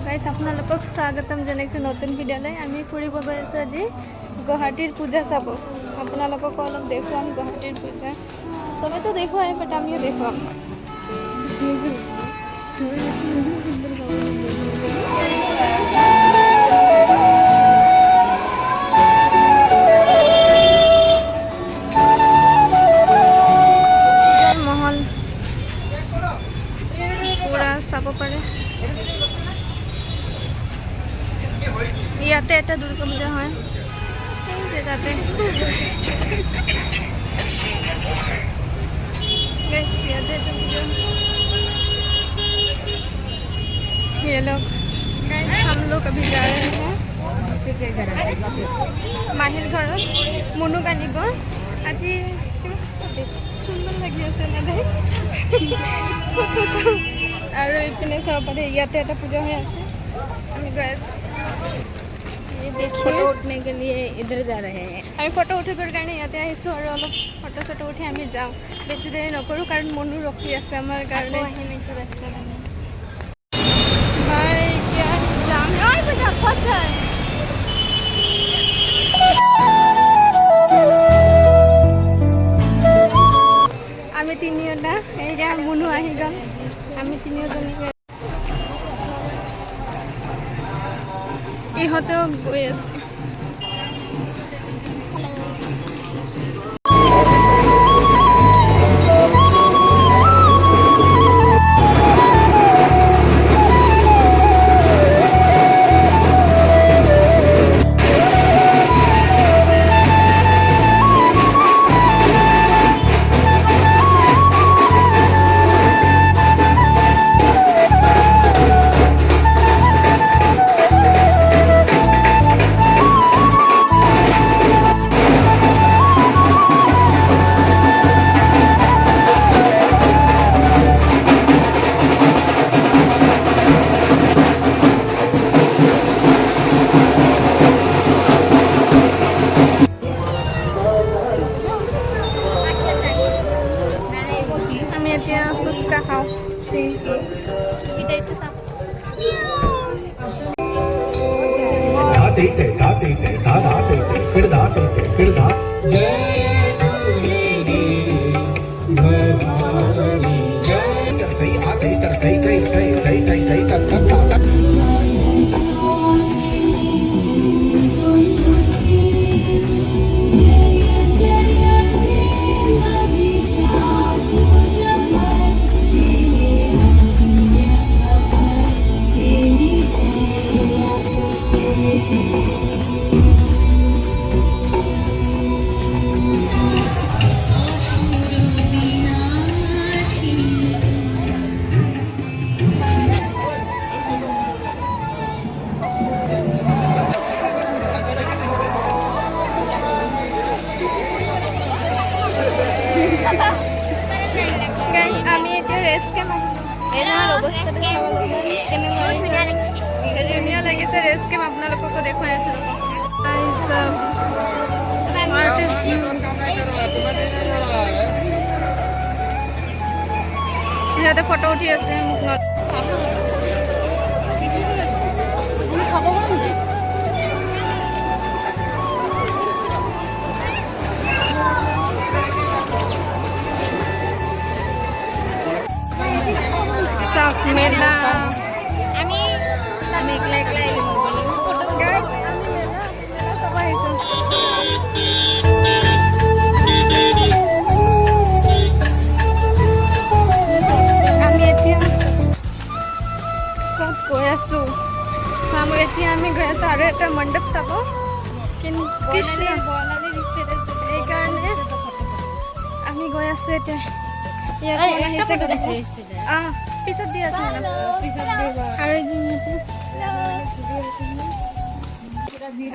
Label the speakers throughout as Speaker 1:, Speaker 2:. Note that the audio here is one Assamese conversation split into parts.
Speaker 1: গাইজ আপোনালোকক স্বাগতম জনাইছোঁ নতুন ভিডিঅ'লৈ। আমি ফুৰিব গৈ আছোঁ আজি গুৱাহাটীৰ পূজা চাব। আপোনালোকক অলপ দেখুৱাম গুৱাহাটীৰ পূজা। চবেতো দেখুৱাই, বাট আমিও দেখুৱাম। মহল পুৰা চাব পাৰে। ইয়াতে এটা দুৰ্গা পূজা হয়, তাতে ये लोग हम लोग अभी जा रहे हैं माहिर घर मुनुक आनिब। আজি सुंदर लगी আছে ना दे और इतने सब पड़े ইয়াতে এটা পূজা হৈ আছে। আমি গৈ আছো, ये देखिए फोटो उठने के लिए इधर जा रहे हैं। আমি फोटो उठिबर কাৰণে ইয়াতে আহিছো আৰু অলপ फोटो सटो उठी আমি যাওঁ। বেছি দেৰি নকৰো কাৰণ মনু ৰখি আছে আমাৰ কাৰণে। আহিম একটু ব্যস্ত থাকি ভাই क्या जाम है बजा पहुंचा है। আমি তিনিওটা এইয়া মনু আহি গ'ল। আমি তিনিওজনী ইহঁতেও গৈ আছে। ফুচকা খাও আমি এতিয়া ৰেষ্ট কেম্প ধুনীয়া লাগিছে। ৰেষ্ট কেম্প আপোনালোককো দেখুৱাই আছো। সিহঁতে ফটো উঠি আছে। মোক মেলা আমি একলা একলা আমি এতিয়া ক'ত গৈ আছো। এতিয়া আমি গৈ আছো আৰু এটা মণ্ডপ চাব, কিন্তু এইকাৰণে আমি গৈ আছো এতিয়া। পিছত দি আছে আৰু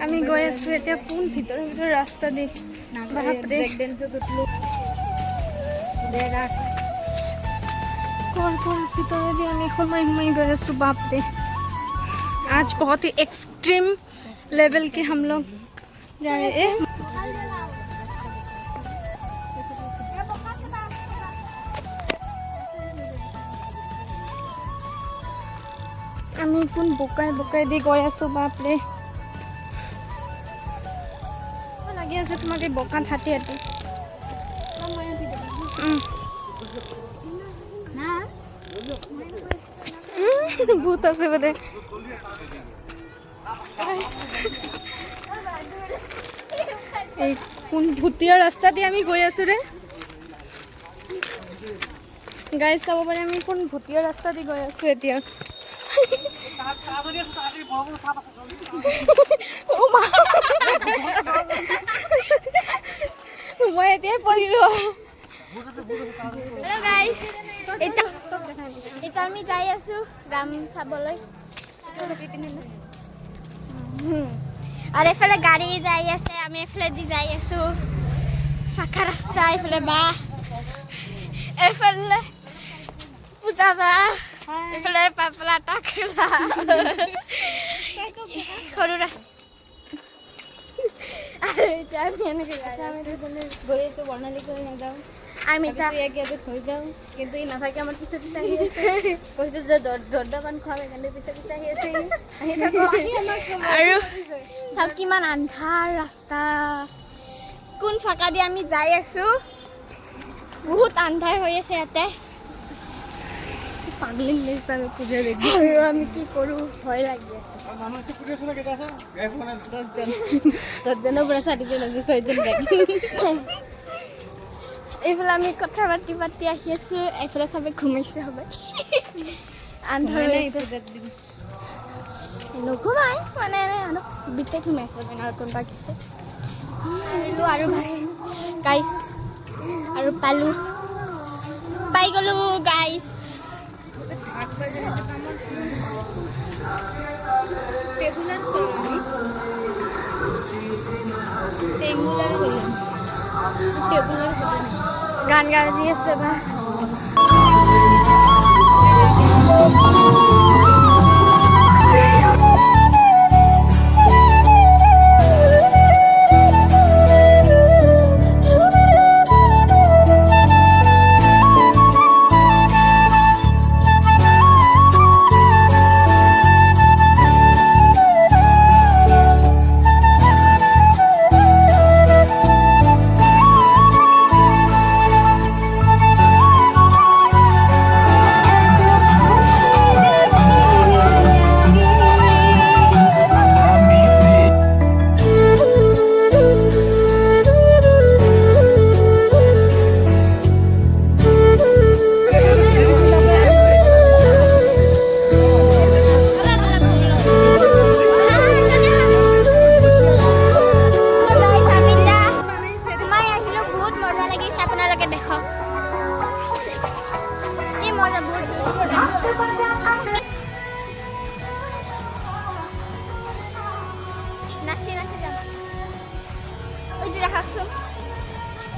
Speaker 1: আমি গৈ আছো এতিয়া কোন ভিতৰৰ ৰাস্তা দি ভিতৰেদি আমি সোমাই সোমাই গৈ আছো। बाप रे, आज बहुत ही एक्सट्रीम लेवल के हम लोग जा रहे हैं। আমি কোন বোকাই দি গৈ আছো বাপৰে লাগি আছে তোমাক এই বোকাত হাতী ভূত আছে বোলে এই কোন ভূতীয়া ৰাস্তা দি আমি গৈ আছো ৰে গাইজ চাব পাৰে আমি কোন ভূতীয়া ৰাস্তা দি গৈ আছো এতিয়া মই এতিয়াই পৰিলো হেল্ল' গাইজ এতিয়া আমি যাই আছো ৰাম চাবলৈ আৰু এইফালে গাড়ী যাই আছে আমি এইফালে দি যাই আছো পাকা ৰাস্তা এইফালে বা এইফালে পূজা বা এইফালে পাপলা টাকলা সৰু ৰাস্তা আৰু এতিয়া আমি এনেকৈ গৈ আছো বৰ্ণালী কৰি নাযাওঁ আমি ইয়াতে থৈ যাওঁ কিন্তু ই নাথাকে আমাৰ পিছে পিছে আহি আছে কৈছো যে দৰ্দাপান খোৱা সেইকাৰণে পিছে পিছে আহি আছে আৰু চাওক কিমান আন্ধাৰ ৰাস্তা কোন ফাঁকা দি আমি যাই আছো বহুত আন্ধাৰ হৈ আছে ইয়াতে পাগলি নিচিনা পূজা দেখি আৰু আমি কি কৰো ভয় লাগি আছে দহজনৰ পৰা 4জন আছে 6জন গাড়ী এইফালে আমি কথা পাতি আহি আছো এইফালে চবে ঘুমাইছে হবে আন্ধাৰ নুঘুমাই মানে অলপ ভিতৰত সোমাইছে মানে আৰু কোনোবা গৈছে আৰু গাইজ আৰু পাই গ'লো গাইজ গান গাজি আছে বা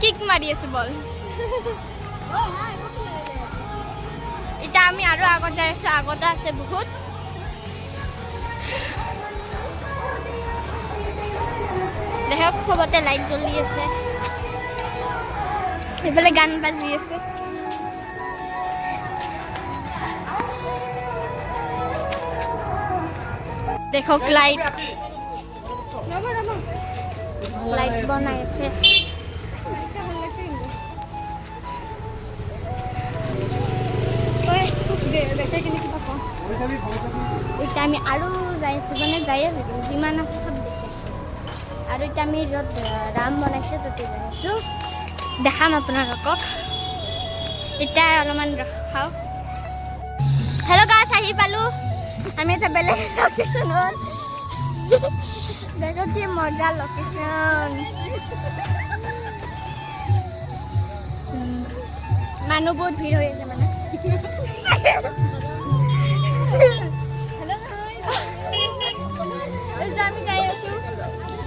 Speaker 1: কিক মাৰি আছে বল এতিয়া আমি আৰু আগত যাই আছো আগতে আছে বহুত দেখক সবতে লাইট জ্বলি আছে এইফালে গান বাজি আছে দেখক লাইট বনাই আছে এতিয়া আমি আৰু যাই আছো মানে যাই আছো যিমান আছে চব দেখি আছো আৰু এতিয়া আমি য'ত ৰাম বনাইছে তাতে যাই আছো দেখাম আপোনালোকক এতিয়া অলপমান ৰখাও হেল্ল' গাইছ আহি পালো আমি এটা বেলেগ লোকেশ্যনত দেখো কি মজা লোকেশ্যন মানুহ বহুত ভিৰ হৈ আছে মানে আমি যাই আছো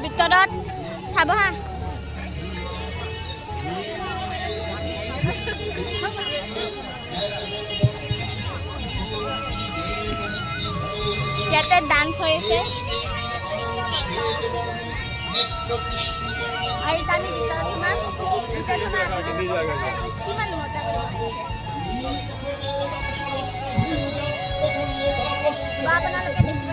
Speaker 1: ভিতৰত চাব হা ইয়াতে ডান্স হৈ আছে আৰু আমি ভিতৰত কিমান মজা
Speaker 2: আপোনালোকে দেখিব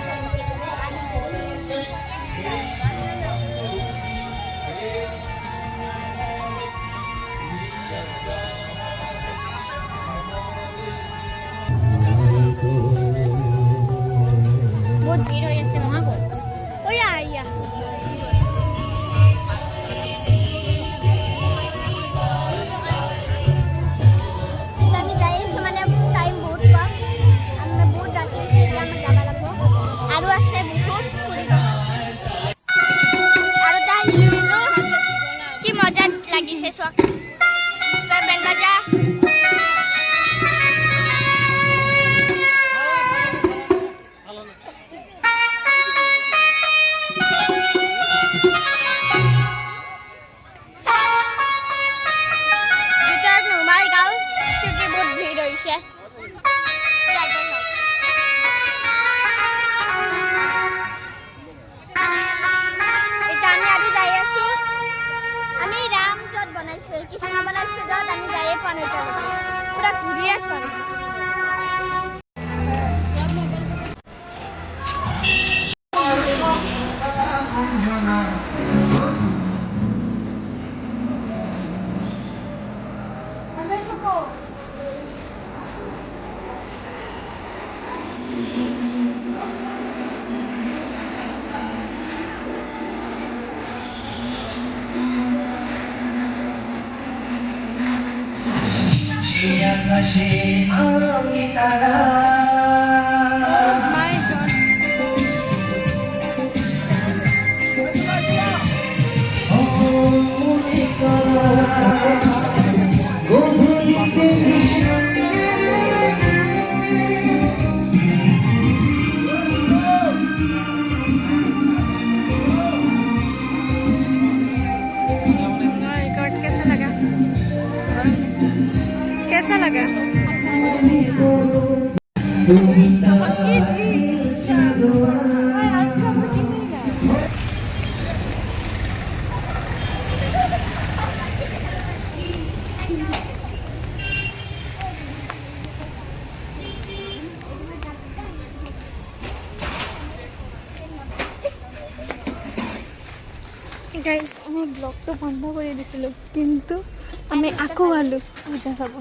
Speaker 2: বহুত ভিড় হৈ আছে মহাগল ওয়া আইয়া আমি যাই আছো মানে টাইম বহুত কম আমি বহুত ৰাতি হৈছে এতিয়া আমি যাব লাগিব আৰু আছে বহুত ফুৰিব আৰু তাই লুইলো কি মজা লাগিছে চোৱা বেন বাজা কৃষ্ণ বনাইছে যত আমি যাইয়ে পোৱা নাই পুৰা ঘূৰি আছো कैसा लगा गाइस আমি ব্লগটো বন্ধ কৰি দিছিলো কিন্তু আমি আকৌ আলো আজা যাব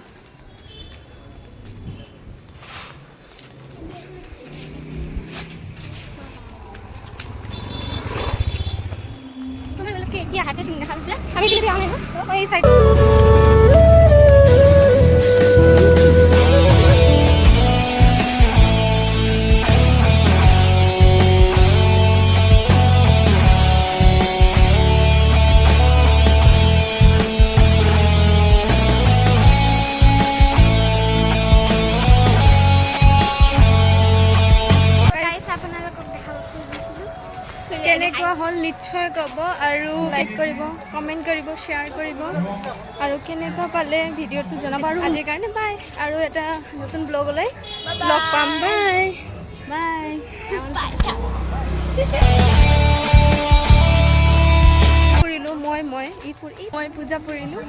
Speaker 2: তুমি হাতে চিন্তা খাইছিলা আমি কি দিও না ওই সাইড কেনেকুৱা হল নিশ্চয় ক'ব আৰু লাইক কৰিব কমেন্ট কৰিব শেয়াৰ কৰিব আৰু কেনেকুৱা পালে ভিডিঅ'টো জনাব আৰু আজিৰ কাৰণে বাই আৰু এটা নতুন ব্লগলৈ লগ পাম বাই বাই ফুৰিলো মই পূজা ফুৰিলো